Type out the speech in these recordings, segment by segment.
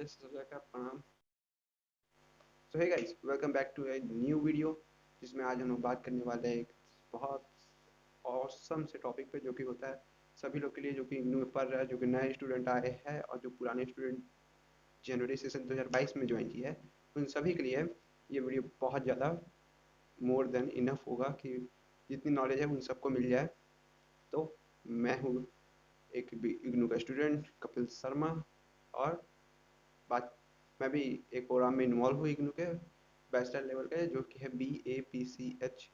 नमस्ते, सत श्री अकाल, प्रणाम। So hey guys, welcome back to a new video, जिसमें आज हम लोग बात करने वाले हैं एक बहुत ऑसम से टॉपिक पे, जो कि होता है सभी लोग के लिए जो कि इग्नू में पढ़ रहा है, जो कि नए स्टूडेंट आए हैं और जो पुराने स्टूडेंट जनवरी सेशन 2022 में ज्वाइन किया है, उन सभी के लिए ये वीडियो बहुत ज़्यादा मोर देन इनफ होगा कि जितनी नॉलेज है उन सबको मिल जाए। तो मैं हूँ एक इग्नू का स्टूडेंट कपिल शर्मा, और बात मैं भी एक प्रोग्राम में इन्वॉल्व हुई इग्नू के बैचलर लेवल के, जो कि है BAPCH,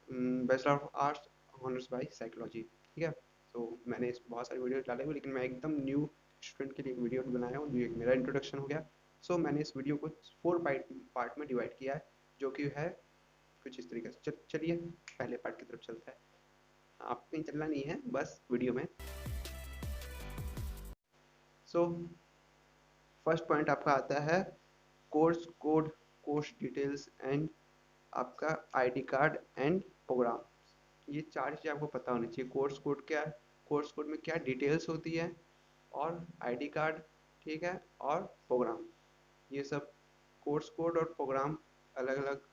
bachelor of arts honours by psychology. ठीक है, तो मैंने इस बहुत सारी वीडियो डाले हुए, लेकिन मैं एकदम न्यू स्टूडेंट के लिए एक वीडियो बनाया हूँ, जो एक मेरा इंट्रोडक्शन हो गया। सो मैंने इस वीडियो को 4 पार्ट में डिवाइड किया है, जो कि है कुछ इस तरीके से। चलिए पहले पार्ट की तरफ चलता है। आप कहीं चलना नहीं है, बस वीडियो में। सो फर्स्ट पॉइंट आपका आता है course code, course details and आपका आईडी कार्ड एंड प्रोग्राम। ये चार चीज़ आपको पता होनी चाहिए। कोर्स कोड क्या है, कोर्स कोड में क्या डिटेल्स होती है, और आईडी कार्ड, ठीक है, और प्रोग्राम। ये सब कोर्स कोड और प्रोग्राम अलग अलग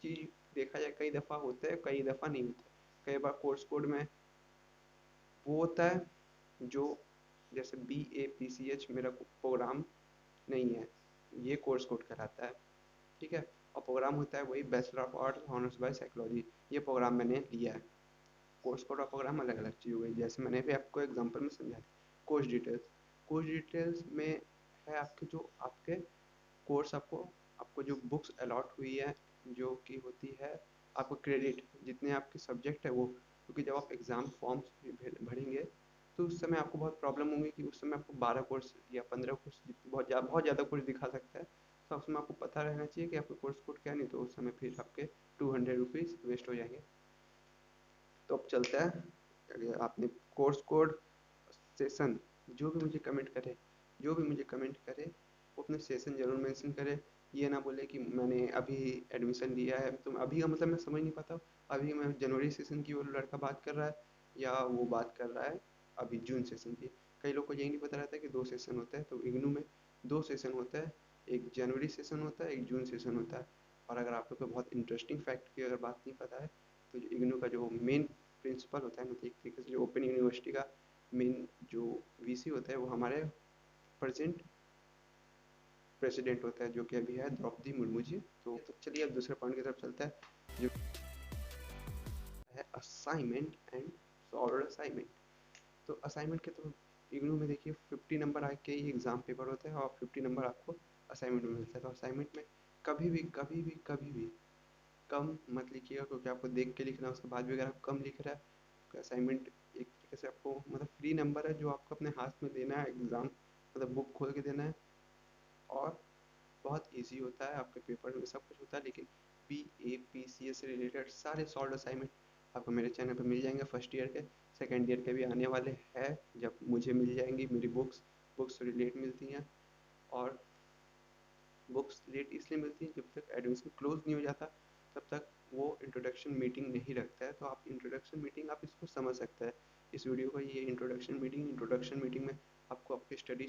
चीज़ देखा जाए, कई दफ़ा होते हैं, कई दफ़ा नहीं होते। कई बार कोर्स कोड में वो होता है जो, जैसे BAPCH मेरा प्रोग्राम नहीं है, ये कोर्स कोड कहलाता है। ठीक है, और प्रोग्राम होता है वही bachelor of arts honours by psychology, ये प्रोग्राम मैंने लिया है। कोर्स कोड और प्रोग्राम अलग अलग चीज़ हो गई, जैसे मैंने भी आपको एग्जांपल में समझा दिया। कोर्स डिटेल्स, कोर्स डिटेल्स में है आपके जो आपके कोर्स, आपको आपको जो बुक्स अलॉट हुई है, जो कि होती है आपको क्रेडिट, जितने आपके सब्जेक्ट है वो, क्योंकि जब आप एग्ज़ाम फॉर्म्स भरेंगे तो उस समय आपको बहुत प्रॉब्लम होगी कि उस समय आपको 12 कोर्स या 15 कोर्स, बहुत ज़्यादा कोर्स दिखा सकता है। तो उसमें आपको पता रहना चाहिए कि आपका कोर्स कोड क्या, नहीं तो उस समय फिर आपके 200 रुपीज़ वेस्ट हो जाएंगे। तो अब चलता है, अगर आपने कोर्स कोड सेशन, जो भी मुझे कमेंट करे, जो भी मुझे कमेंट करे वो अपने सेशन ज़रूर मेंशन करे। ये ना बोले कि मैंने अभी एडमिशन लिया है, तो अभी का मतलब मैं समझ नहीं पाता हूँ। अभी मैं जनवरी सेशन की वो लड़का बात कर रहा है, या वो बात कर रहा है अभी जून सेशन की। कई लोग को यही नहीं पता रहता है कि 2 सेशन होते हैं। तो इग्नू में 2 सेशन होता है, एक जनवरी सेशन होता है, एक जून सेशन होता है। और अगर आप लोग को बहुत इंटरेस्टिंग फैक्ट की अगर बात नहीं पता है, तो इग्नू का जो मेन प्रिंसिपल होता है, मतलब एक तरीके से जो ओपन यूनिवर्सिटी का मेन जो VC होता है, वो हमारे प्रेजेंट प्रेसिडेंट होता है, जो कि अभी है द्रौपदी मुर्मू जी। तो चलिए अब दूसरे पॉइंट की तरफ चलता है, जो है असाइनमेंट एंड सॉल्व असाइनमेंट। तो असाइनमेंट के तो इग्नू में देखिए 50 नंबर आके ही एग्जाम पेपर होता है, और 50 नंबर आपको असाइनमेंट में मिलता है। तो असाइनमेंट में कभी भी कम मत लिखिएगा, क्योंकि आपको देख के लिखना है। उसके बाद भी अगर आप कम लिख रहे हैं तो असाइनमेंट एक तरीके से आपको मतलब फ्री नंबर है, जो आपको अपने हाथ में देना है एग्ज़ाम, मतलब बुक खोल के देना है। और बहुत इजी होता है, आपके पेपर में सब कुछ होता है। लेकिन BAPCS से रिलेटेड सारे सॉल्व असाइनमेंट आपको मेरे चैनल पर मिल जाएंगे। फर्स्ट ईयर के, सेकेंड ईयर के भी आने वाले हैं, जब मुझे मिल जाएंगी मेरी बुक्स से रिलेट मिलती हैं। और बुक्स लेट इसलिए मिलती हैं, जब तक एडमिशन क्लोज नहीं हो जाता तब तक वो इंट्रोडक्शन मीटिंग नहीं रखता है। तो आप इंट्रोडक्शन मीटिंग आप इसको समझ सकते हैं, इस वीडियो का। ये इंट्रोडक्शन मीटिंग में आपको आपके स्टडी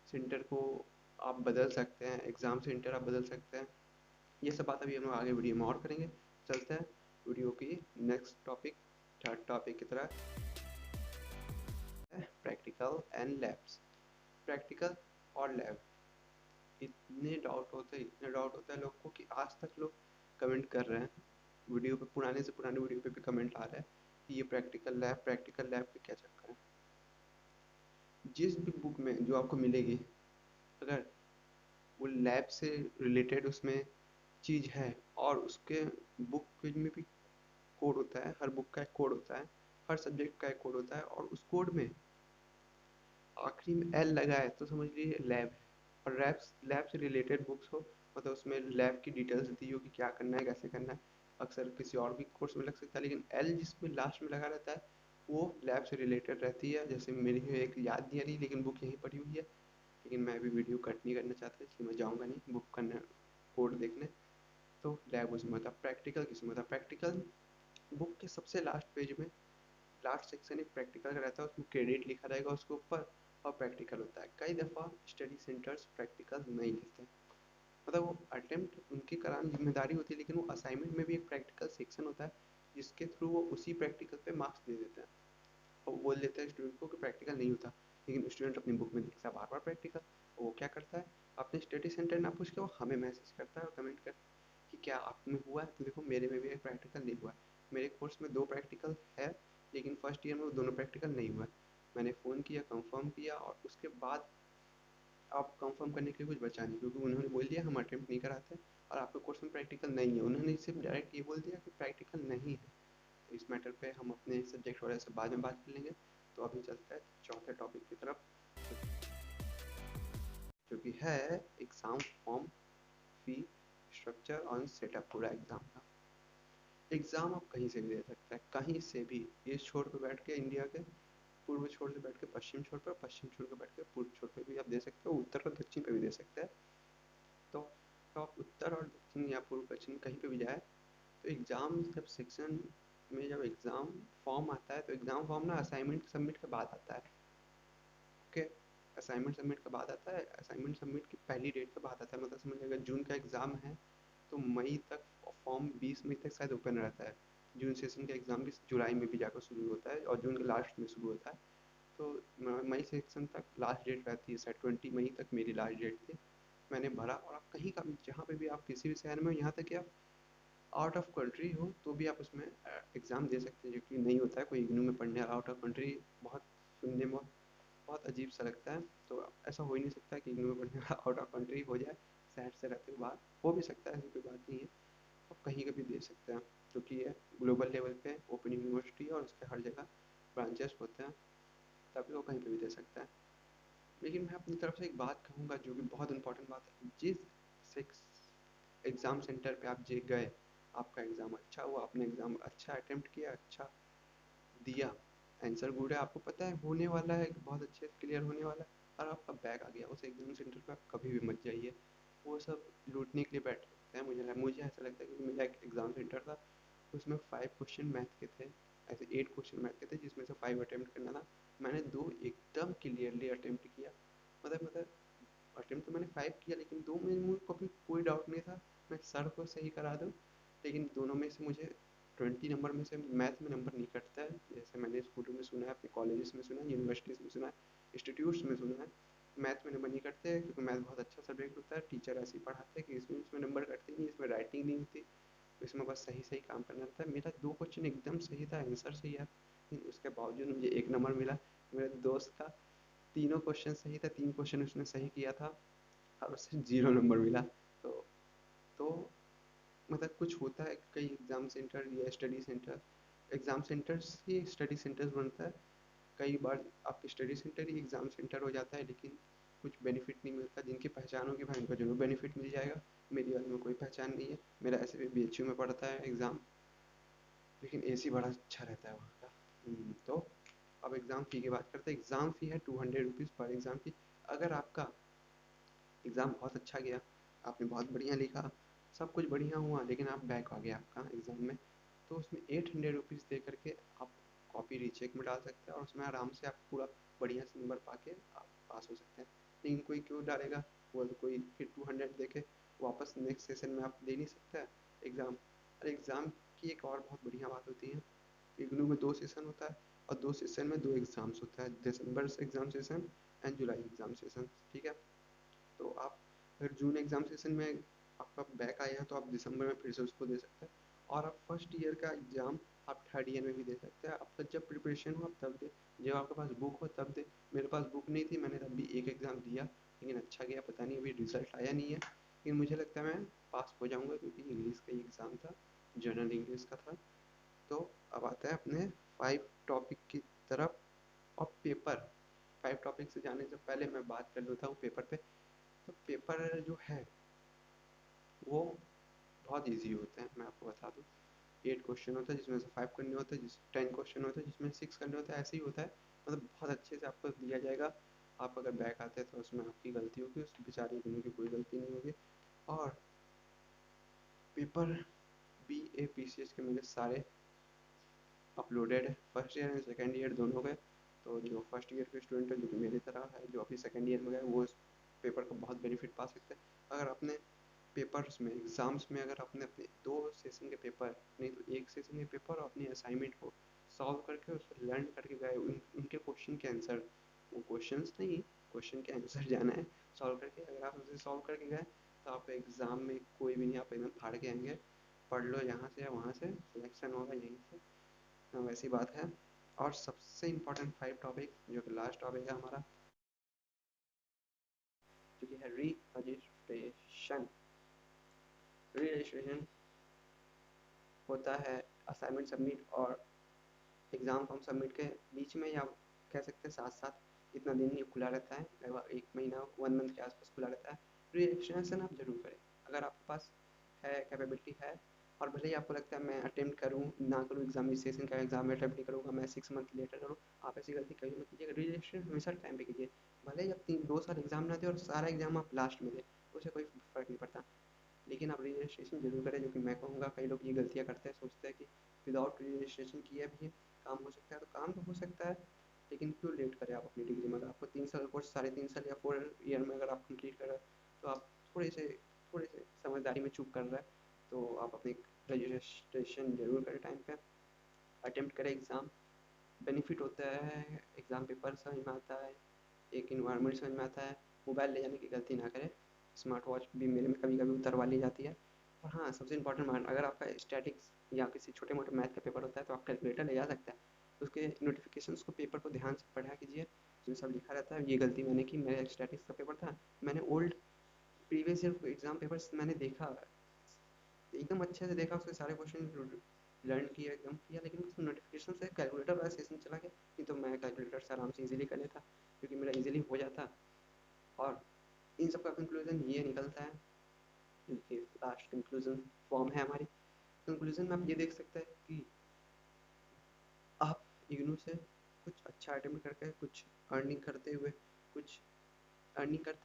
सेंटर को आप बदल सकते हैं, एग्ज़ाम सेंटर आप बदल सकते हैं। ये सब बात अभी हम लोग आगे वीडियो में और करेंगे। चलते हैं वीडियो की नेक्स्ट टॉपिक, थर्ड टॉपिक की तरह, प्रैक्टिकल एंड लैब्स। प्रैक्टिकल और लैब, इतने डाउट होता है लोग को कि आज तक लोग कमेंट कर रहे हैं वीडियो पे, पुराने से पुराने वीडियो पे भी कमेंट आ रहा है कि ये प्रैक्टिकल लैब के क्या चक्कर है। जिस भी बुक में जो आपको मिलेगी, अगर वो लैब से रिलेटेड उसमें चीज़ है, और उसके बुक में भी कोड होता है, हर बुक का एक कोड होता है, हर सब्जेक्ट का एक कोड होता है, और उस कोड में आखिरी में L लगा है तो समझ लीजिए लैब है। और लैब से रिलेटेड बुक्स हो, मतलब उसमें लैब की डिटेल्स दी हो कि क्या करना है, कैसे करना है। अक्सर किसी और भी कोर्स में लग सकता है, लेकिन L जिसमें लास्ट में लगा रहता है वो लैब से रिलेटेड रहती है। जैसे मेरी एक याद नहीं आ रही, लेकिन बुक यहीं पड़ी हुई है, लेकिन मैं अभी वीडियो कट नहीं करना चाहता, इसलिए मैं जाऊँगा नहीं बुक करने, कोड देखने। तो लैब उसमें होता है। प्रैक्टिकल किसमें होता है? प्रैक्टिकल बुक के सबसे लास्ट पेज में, लास्ट सेक्शन एक प्रैक्टिकल का रहता है, उसमें क्रेडिट लिखा रहेगा उसके ऊपर, और प्रैक्टिकल होता है। कई दफ़ा स्टडी सेंटर्स प्रैक्टिकल नहीं लेते हैं, मतलब वो अटेम्प्ट उनकी कराने जिम्मेदारी होती है, लेकिन वो असाइनमेंट में भी एक प्रैक्टिकल सेक्शन होता है जिसके थ्रू वो उसी प्रैक्टिकल पे मार्क्स दे देते हैं। और वो बोल देते हैं स्टूडेंट को कि प्रैक्टिकल नहीं होता, लेकिन स्टूडेंट अपनी बुक में देखता है बार बार प्रैक्टिकल। वो क्या करता है, अपने स्टडी सेंटर ना पूछ के वो हमें मैसेज करता है और कमेंट कर कि क्या आप में हुआ है, तो देखो मेरे में भी एक प्रैक्टिकल नहीं हुआ है। मेरे कोर्स में 2 प्रैक्टिकल है, लेकिन फर्स्ट ईयर में वो दोनों प्रैक्टिकल नहीं हुआ है। मैंने फ़ोन किया, कंफर्म किया, और उसके बाद आप कंफर्म करने के लिए कुछ बचा नहीं, क्योंकि उन्होंने बोल दिया हम अटेम्प्ट नहीं कराते और आपके कोर्स में प्रैक्टिकल नहीं है। उन्होंने सिर्फ डायरेक्ट ये बोल दिया कि प्रैक्टिकल नहीं है। तो इस मैटर पे हम अपने सब्जेक्ट वाले से बाद में बात कर लेंगे। तो अभी चलता है चौथे टॉपिक की तरफ, जो कि है एग्ज़ाम फॉर्म, फी स्ट्रक्चर और सेटअप पूरा एग्ज़ाम का। एग्ज़ाम आप कहीं से भी दे सकते हैं, कहीं से भी। ईस्ट छोर पे बैठ के इंडिया के, पूर्व छोर से बैठ के पश्चिम छोर पर, पश्चिम छोर पे बैठ के पूर्व छोर पे भी आप दे सकते हो, उत्तर और दक्षिण पे भी दे सकते हैं। तो आप उत्तर और दक्षिण या पूर्व पश्चिम कहीं पे भी जाए, तो एग्ज़ाम जब सेक्शन में जब एग्ज़ाम फॉर्म आता है, तो एग्ज़ाम फॉर्म ना असाइनमेंट सबमिट के बाद आता है। ओके, असाइनमेंट सबमिट के बाद आता है, असाइनमेंट सबमिट की पहली डेट के बाद आता है। मतलब समझ अगर जून का एग्ज़ाम है तो मई तक फॉर्म 20 मई तक शायद ओपन रहता है। जून सेशन का एग्ज़ाम भी जुलाई में भी जाकर शुरू होता है और जून के लास्ट में शुरू होता है। तो मई सेक्शन तक लास्ट डेट रहती है, शायद 20 मई तक मेरी लास्ट डेट थी। मैंने भरा, और आप कहीं का भी, जहाँ पे भी आप किसी भी शहर में हो, यहाँ तक कि आप आउट ऑफ कंट्री हो तो भी आप उसमें एग्ज़ाम दे सकते हैं, जो कि नहीं होता है। कोई इग्नू में पढ़ने वाला आउट ऑफ कंट्री बहुत सुनने में बहुत अजीब सा लगता है। तो ऐसा हो ही नहीं सकता कि इग्नू में पढ़ने वाला आउट ऑफ कंट्री हो जाए, शहर से रहते हुए बाहर हो भी सकता है, ऐसी कोई बात नहीं है। आप कहीं का भी दे सकते हैं, क्योंकि ये ग्लोबल लेवल पे ओपन यूनिवर्सिटी है और उसके हर जगह ब्रांचेस होते हैं, तभी वो कहीं पे भी दे सकता है। लेकिन मैं अपनी तरफ से एक बात कहूँगा जो कि बहुत इंपॉर्टेंट बात है, जिस एग्ज़ाम सेंटर पे आप जे गए, आपका एग्ज़ाम अच्छा हुआ, आपने एग्ज़ाम अच्छा अटेम्प्ट किया, अच्छा दिया, आंसर गुड है, आपको पता है होने वाला है, बहुत अच्छे से क्लियर होने वाला है, और आपका बैक आ गया, उस एग्ज़ाम सेंटर पे आप कभी भी मत जाइए। वो सब लूटने के लिए बैठे होते हैं। मुझे ऐसा लगता है, क्योंकि मेरा एक एग्ज़ाम सेंटर था, उसमें 5 क्वेश्चन मैथ के थे, ऐसे 8 क्वेश्चन मैथ के थे, जिसमें से 5 अटेम्प्ट करना था। मैंने 2 एकदम क्लियरली अटेम्प्ट किया। अटेम्प्ट तो मैंने 5 किया, लेकिन 2 में मुझे कभी कोई डाउट नहीं था, मैं सर को सही करा दूँ। लेकिन दोनों में से मुझे 20 नंबर में से मैथ में नंबर नहीं कटता है, जैसे मैंने स्कूलों में सुना है, अपने कॉलेजेस में सुना है, यूनिवर्सिटीज़ में सुना है, इंस्टीट्यूट्स में सुना है। मैथ में नंबर नहीं कटते हैं, क्योंकि मैथ बहुत अच्छा सब्जेक्ट होता है, टीचर ऐसे ही पढ़ाते हैं कि इसमें नंबर कटते ही नहीं, इसमें राइटिंग नहीं होती, इसमें बस सही सही काम करना रहता है। मेरा 2 क्वेश्चन एकदम सही था, आंसर सही है, लेकिन उसके बावजूद मुझे 1 नंबर मिला। मेरे दोस्त का तीनों क्वेश्चन सही था, 3 क्वेश्चन उसने सही किया था, और उससे 0 नंबर मिला। तो तो मतलब कुछ होता है, कई एग्ज़ाम सेंटर या स्टडी सेंटर, एग्ज़ाम सेंटर्स ही स्टडी सेंटर्स बनता है। कई बार आपके स्टडी सेंटर ही एग्ज़ाम सेंटर हो जाता है, लेकिन कुछ बेनिफिट नहीं मिलता। जिनकी पहचान होगी भाई उनका जरूर बेनिफिट मिल जाएगा, मेरी वाले में कोई पहचान नहीं है। मेरा ऐसे भी BHU में पड़ता है एग्ज़ाम, लेकिन AC बड़ा अच्छा रहता है वहाँ का। तो अब एग्ज़ाम फ़ी की बात करते हैं। एग्ज़ाम फ़ी है 200 रुपीज़ पर एग्ज़ाम फ़ी। अगर आपका एग्ज़ाम बहुत अच्छा गया, आपने बहुत बढ़िया लिखा, सब कुछ बढ़िया हुआ, लेकिन आप बैक आ गया आपका एग्ज़ाम में, तो उसमें 800 रुपीज़ दे करके आप कॉपी रीचेक में डाल सकते हैं, और उसमें आराम से आप पूरा बढ़िया से नंबर पा के आप पास हो सकते हैं। लेकिन कोई क्यों डालेगा, वो तो कोई फिर 200 दे के वापस नेक्स्ट सेशन में आप दे नहीं सकता है एग्ज़ाम। और एग्ज़ाम की एक और बहुत बढ़िया बात होती है, इग्नू में 2 सेशन होता है, और 2 सेशन में 2 एग्ज़ाम्स होता है, दिसंबर एग्ज़ाम सेशन एंड जुलाई एग्ज़ाम सेशन, ठीक है। तो आप अगर जून एग्ज़ाम सेशन में आपका बैक आया है, तो आप दिसंबर में फिर से उसको दे सकते हैं, और आप फर्स्ट ईयर का एग्ज़ाम आप थर्ड ईयर में भी दे सकते हैं। आपका जब प्रिपरेशन हो आप तब दे, जब आपके पास बुक हो तब दे। मेरे पास बुक नहीं थी, मैंने तब भी एक एग्ज़ाम दिया, लेकिन अच्छा गया। पता नहीं अभी रिजल्ट आया नहीं है, लेकिन मुझे लगता है मैं पास हो जाऊँगा, क्योंकि इंग्लिश का ही एग्ज़ाम था, जनरल इंग्लिश का था। तो अब आता है अपने 5 टॉपिक की तरफ। और पेपर 5 टॉपिक से जाने से पहले मैं बात कर लेता हूँ पेपर पे। तो पेपर जो है वो बहुत इजी होते हैं, मैं आपको बता दूँ। 8 क्वेश्चन होता है, जिसमें से 5 करने होते हैं, 10 क्वेश्चन होते हैं जिसमें 6 करने होते हैं, ऐसे ही होता है। मतलब बहुत अच्छे से आपको दिया जाएगा। आप अगर बैक आते हैं तो उसमें आपकी गलती होगी, उस बेचारे इग्नू की कोई गलती नहीं होगी। और पेपर BA PCH के मेरे सारे अपलोडेड है, first year and second year दोनों के। तो जो फर्स्ट ईयर के स्टूडेंट है, जो कि मेरी तरह है, जो अभी सेकेंड ईयर में गए, वो इस पेपर का बहुत बेनिफिट पा सकते हैं। अगर अपने पेपर्स में, एग्ज़ाम्स में अगर आपने अपने 2 सेशन के पेपर, नहीं तो 1 सेशन के पेपर और अपनी असाइनमेंट को सॉल्व करके उसको लर्न करके गए, उनके क्वेश्चन के आंसर, वो क्वेश्चंस नहीं, क्वेश्चन के आंसर जाना है सॉल्व करके, अगर आप उसे सॉल्व करके गए तो आप एग्ज़ाम में कोई भी नहीं, आप एकदम फाड़ के आएंगे। पढ़ लो यहाँ से या वहाँ से, सिलेक्शन होगा यहीं से, वैसी बात है। और सबसे इम्पोर्टेंट 5 टॉपिक, जो कि लास्ट टॉपिक है हमारा, जो कि है री रजिस्ट्रेशन। री रजिस्ट्रेशन होता है असाइनमेंट सबमिट और एग्ज़ाम फॉर्म सबमिट के बीच में, या कह सकते हैं साथ साथ। इतना दिन ये खुला रहता है, लगभग 1 महीना 1 मंथ के आसपास खुला रहता है। री रजिस्ट्रेशन आप जरूर करें अगर आपके पास है, कैपेबिलिटी है। और भले ही आपको लगता है मैं अटेम्प्ट करूँ ना करूँ, एग्जाम, इस सेशन का एग्जाम में अटेम्प्ट नहीं करूँगा, मैं 6 मंथ लेटर करूँ, आप ऐसी गलती कभी मत कीजिए। री रजिस्ट्रेशन हमेशा टाइम पे कीजिए। भले ही आप 2 साल एग्जाम ना दें और सारा एग्जाम आप लास्ट में दें, उससे कोई फ़र्क नहीं पड़ता, लेकिन आप रजिस्ट्रेशन जरूर करें। जो कि मैं कहूँगा, कई लोग ये गलतियाँ करते हैं, सोचते हैं कि विदाउट रजिस्ट्रेशन किए भी काम हो सकता है, तो काम तो हो सकता है, लेकिन क्यों लेट करें आप अपनी डिग्री में। अगर आपको 3 साल कोर्स 3.5 साल या 4 ईयर में अगर आप कंप्लीट कर रहे हैं, तो आप थोड़े से समझदारी में चूक कर रहे हैं। तो आप अपनी रजिस्ट्रेशन जरूर करें टाइम पे, अटेम्प्ट करें एग्ज़ाम। बेनिफिट होता है, एग्ज़ाम पेपर समझ में आता है, एक इन्वायरमेंट समझ में आता है। मोबाइल ले जाने की गलती ना करें, स्मार्ट वॉच भी मेरे में कभी कभी उतरवा ली जाती है। और हाँ, सबसे इंपॉर्टेंट मान, अगर आपका स्टैटिक्स या किसी छोटे मोटे मैथ का पेपर होता है, तो आप कैलकुलेटर ले जा सकते हैं। उसके नोटिफिकेशंस को, पेपर को ध्यान से पढ़ा कीजिए, जिसमें सब लिखा रहता है। ये गलती मैंने की, मेरा स्टैटिक्स का पेपर था, मैंने old previous year exam papers मैंने देखा, एकदम अच्छे से देखा, उसके सारे क्वेश्चन लर्न किया, एकदम किया, लेकिन उस नोटिफिकेशन से कैलकुलेटर वाला सेशन चला गया। नहीं तो मैं कैलकुलेटर से आराम से इजीली कर लेता, क्योंकि मेरा इजीली हो जाता। और इन सब का कंक्लूजन ये निकलता है, जो कि लास्ट कंक्लूजन फॉर्म है हमारी। कंक्लूजन में आप ये देख सकते हैं कि आप इग्नू से कुछ अच्छा अटेम्प्ट करके, कुछ अर्निंग करते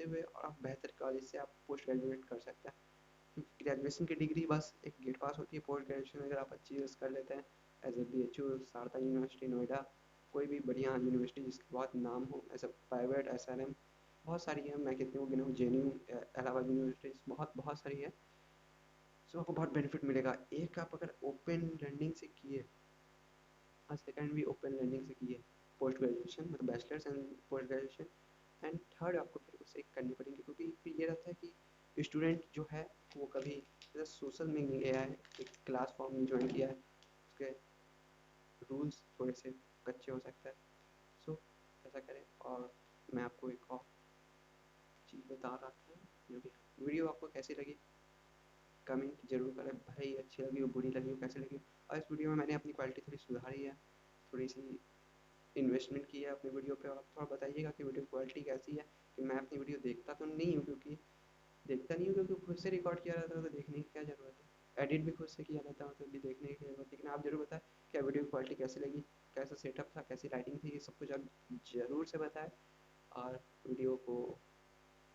हुए और आप बेहतर कॉलेज से आप पोस्ट ग्रेजुएट कर सकते हैं। क्योंकि ग्रेजुएशन की डिग्री बस एक गेट पास होती है। पोस्ट ग्रेजुएशन अगर आप अच्छी यूज़ कर लेते हैं, as a BHU, Sharda university Noida, कोई भी बढ़िया यूनिवर्सिटी जिसकी बहुत नाम हो, एज ए प्राइवेट SRM, बहुत सारी है, मैं कितनी को गिनाऊँ, JNU, इलाहाबाद यूनिवर्सिटीज़, बहुत बहुत सारी है। सो आपको बहुत बेनिफिट मिलेगा। एक, आप अगर ओपन लर्निंग से किए और सेकंड भी ओपन लर्निंग से किए, पोस्ट ग्रेजुएशन मतलब bachelors and post graduation, and third आपको फिर उसे करनी पड़ेगी, क्योंकि फिर ये रहता है कि स्टूडेंट जो है वो कभी जैसे सोशल में नहीं गया है, एक क्लास फॉर्म नहीं ज्वाइन किया है, उसके रूल्स थोड़े से कच्चे हो सकते हैं। सो ऐसा करें। और मैं आपको एक और चीज़ बता रहा था, जो कि वीडियो आपको कैसी लगी कमेंट जरूर करें, भाई अच्छी लगी हो, बुरी लगी हो, कैसी लगी। और इस वीडियो में मैंने अपनी क्वालिटी थोड़ी सुधारी है, थोड़ी सी इन्वेस्टमेंट की है अपनी वीडियो पे। और आप थोड़ा बताइएगा कि वीडियो क्वालिटी कैसी है, कि मैं अपनी वीडियो देखता तो नहीं हूँ, क्योंकि खुद से रिकॉर्ड किया रहता है, तो देखने की क्या ज़रूरत है। एडिट भी खुद से किया रहता है, तो भी देखने की ज़रूरत है। लेकिन आप ज़रूर बताएं क्या वीडियो की क्वालिटी कैसी लगी, कैसा सेटअप था, कैसी लाइटिंग थी, ये सब कुछ आप ज़रूर से बताएं। और वीडियो को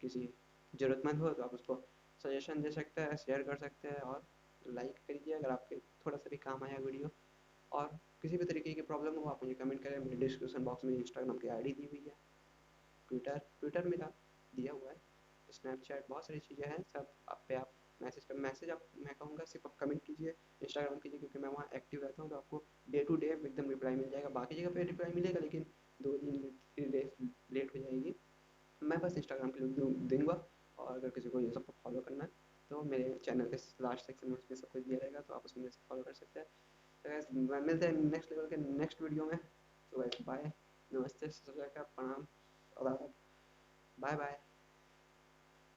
किसी ज़रूरतमंद हो तो आप उसको सजेशन दे सकते हैं, शेयर कर सकते हैं, और लाइक करिए अगर आपके थोड़ा सा भी काम आया वीडियो। और किसी भी तरीके की प्रॉब्लम हो आप मुझे कमेंट करें। मेरे डिस्क्रिप्शन बॉक्स में इंस्टाग्राम की ID दी हुई है, ट्विटर मेरा दिया हुआ है, स्नैपचैट, बहुत सारी चीज़ें हैं। सब आप पे आप मैसेज आप, मैं कहूँगा सिर्फ आप कमेंट कीजिए, इंस्टाग्राम कीजिए, क्योंकि मैं वहाँ एक्टिव रहता हूँ, तो आपको डे टू डे एकदम रिप्लाई मिल जाएगा। बाकी जगह पे रिप्लाई मिलेगा, लेकिन 2 दिन 3 डेज लेट हो जाएगी। मैं बस इंस्टाग्राम के लिए दूँगा। और अगर किसी को ये सब फॉलो करना है, तो मेरे चैनल के लास्ट सेक्शन में उसमें सब कुछ दिया रहेगा, तो आप उसमें से फॉलो कर सकते हैं। तो गाइस, मिलते हैं नेक्स्ट लेवल के नेक्स्ट वीडियो में। तो गाइस बाय, नमस्ते, सत श्री अकाल, प्रणाम, बाय बाय।